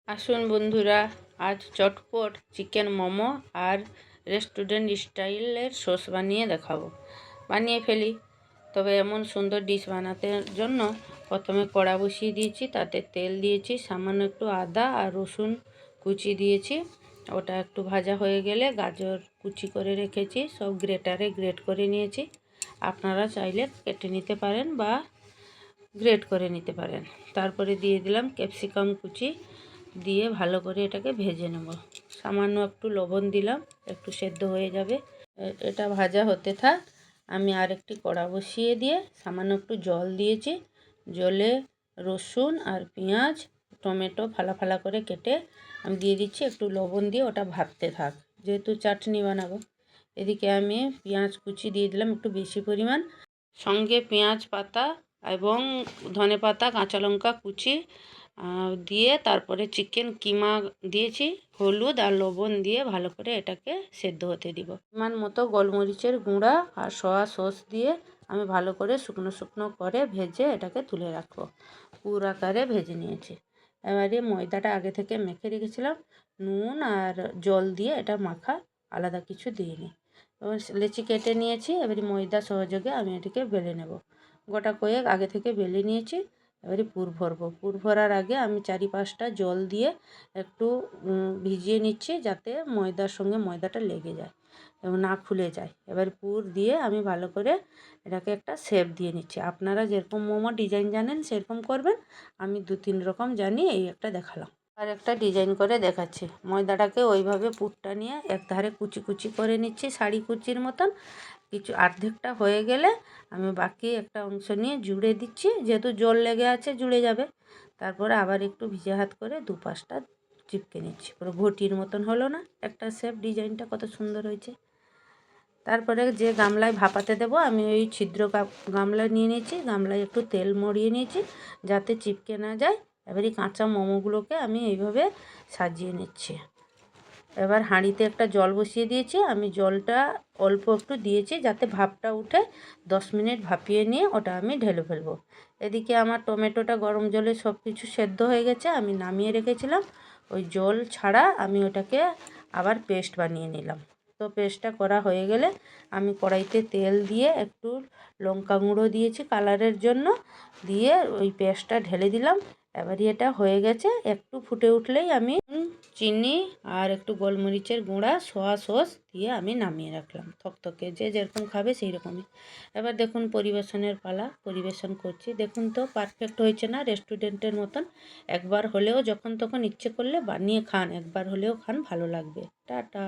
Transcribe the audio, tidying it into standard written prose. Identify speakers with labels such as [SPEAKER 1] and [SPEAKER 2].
[SPEAKER 1] আসুন বন্ধুরা, আজ চটপট চিকেন মোমো আর রেস্টুরেন্ট স্টাইলের সস বানিয়ে দেখাবো। বানিয়ে ফেলি। তবে এমন সুন্দর ডিশ বানাতে জন্য প্রথমে কড়া বসিয়ে দিয়েছি, তাতে তেল দিয়েছি, সামান্য একটু আদা আর রসুন কুচি দিয়েছি। ওটা একটু ভাজা হয়ে গেলে গাজর কুচি করে রেখেছি, সব গ্রেটারে গ্রেট করে নিয়েছি। আপনারা চাইলে কেটে নিতে পারেন বা গ্রেট করে নিতে পারেন। তারপরে দিয়ে দিলাম ক্যাপসিকাম কুচি, দিয়ে ভালো করে এটাকে ভেজে নেব। সামান্য একটু লবণ দিলাম, একটু সেদ্ধ হয়ে যাবে। এটা ভাজা হতে থাক। আমি আরেকটি কড়া বসিয়ে দিয়ে সামান্য একটু জল দিয়েছি। জলে রসুন আর পেঁয়াজ টমেটো ফালা ফালা করে কেটে আমি দিয়ে দিচ্ছি। একটু লবণ দিয়ে ওটা ভাজতে থাক, যেহেতু চাটনি বানাবো। এদিকে আমি পেঁয়াজ কুচি দিয়ে দিলাম একটু বেশি পরিমাণ, সঙ্গে পেঁয়াজ পাতা এবং ধনে পাতা কাঁচা লঙ্কা কুচি দিয়ে তারপরে চিকেন কিমা দিয়েছি। হলুদ আর লবণ দিয়ে ভালো করে এটাকে সেদ্ধ হতে দিব। পরিমাণ মতো গোলমরিচের গুঁড়া আর সয়া সস দিয়ে আমি ভালো করে শুকনো শুকনো করে ভেজে এটাকে তুলে রাখবো। পুর আকারে ভেজে নিয়েছি। এবারে ময়দাটা আগে থেকে মেখে রেখেছিলাম, নুন আর জল দিয়ে এটা মাখা, আলাদা কিছু দিইনি। এবার লেচি কেটে নিয়েছি। এবারে ময়দা সহযোগে আমি এটাকে বেলে নেব। গোটা কয়েক আগে থেকে বেলে নিয়েছি। এবারে পুর ভরবো। পুর ভরার আগে আমি 4-5টা জল দিয়ে একটু ভিজিয়ে নিচ্ছি, যাতে ময়দার সঙ্গে ময়দাটা লেগে যায় এবং না খুলে যায়। এবার পুর দিয়ে আমি ভালো করে এটাকে একটা শেপ দিয়ে নিচ্ছি। আপনারা যেরকম মোমো ডিজাইন জানেন সেরকম করবেন। আমি 2-3 রকম জানি, এই একটা দেখালাম। আর একটা ডিজাইন করে দেখাচ্ছি। ময়দাটাকে ওইভাবে পুরটা নিয়ে একধারে কুচি কুচি করে নিচ্ছি, শাড়ি কুচির মতন। কিছু অর্ধেকটা হয়ে গেলে আমি বাকি একটা অংশ নিয়ে জুড়ে দিচ্ছি, যেহেতু জল লেগে আছে জুড়ে যাবে। তারপরে আবার একটু ভিজে হাত করে দুপাশটা চিপকে নিচ্ছি। পুরো ঘটির মতন হলো না একটা শেপ? ডিজাইনটা কত সুন্দর হয়েছে। তারপরে যে গামলায় ভাপাতে দেবো, আমি ওই ছিদ্র গামলা নিয়ে নিয়েছি। গামলায় একটু তেল মরিয়ে নিয়েছি যাতে চিপকে না যায়। এবারে কাঁচা মোমোগুলোকে আমি এইভাবে সাজিয়ে নিচ্ছি। এবার হাঁড়িতে একটা জল বসিয়ে দিয়েছি। আমি জলটা অল্প একটু দিয়েছি যাতে ভাপটা উঠে। 10 মিনিট ভাপিয়ে নিয়ে ওটা আমি ঢেলে ফেলবো। এদিকে আমার টমেটোটা গরম জলে সব কিছু সেদ্ধ হয়ে গেছে, আমি নামিয়ে রেখেছিলাম। ওই জল ছাড়া আমি ওটাকে আবার পেস্ট বানিয়ে নিলাম। তো পেস্টটা করা হয়ে গেলে আমি কড়াইতে তেল দিয়ে একটু লঙ্কা গুঁড়ো দিয়েছি কালারের জন্য, দিয়ে ওই পেস্টটা ঢেলে দিলাম। এবারে এটা হয়ে গেছে। একটু ফুটে উঠলেই আমি চিনি আর একটু গোলমরিচের গুঁড়া সয়া সস দিয়ে আমি নামিয়ে রাখলাম। থকথকে যে যেরকম খাবে সেই রকমই। এবার দেখুন পরিবেশনের পালা। পরিবেশন করছি। দেখুন তো পারফেক্ট হয়েছে না? রেস্টুরেন্টের মতন। একবার হলেও যখন তখন ইচ্ছে করলে বানিয়ে খান, একবার হলেও খান, ভালো লাগবে। টাটা।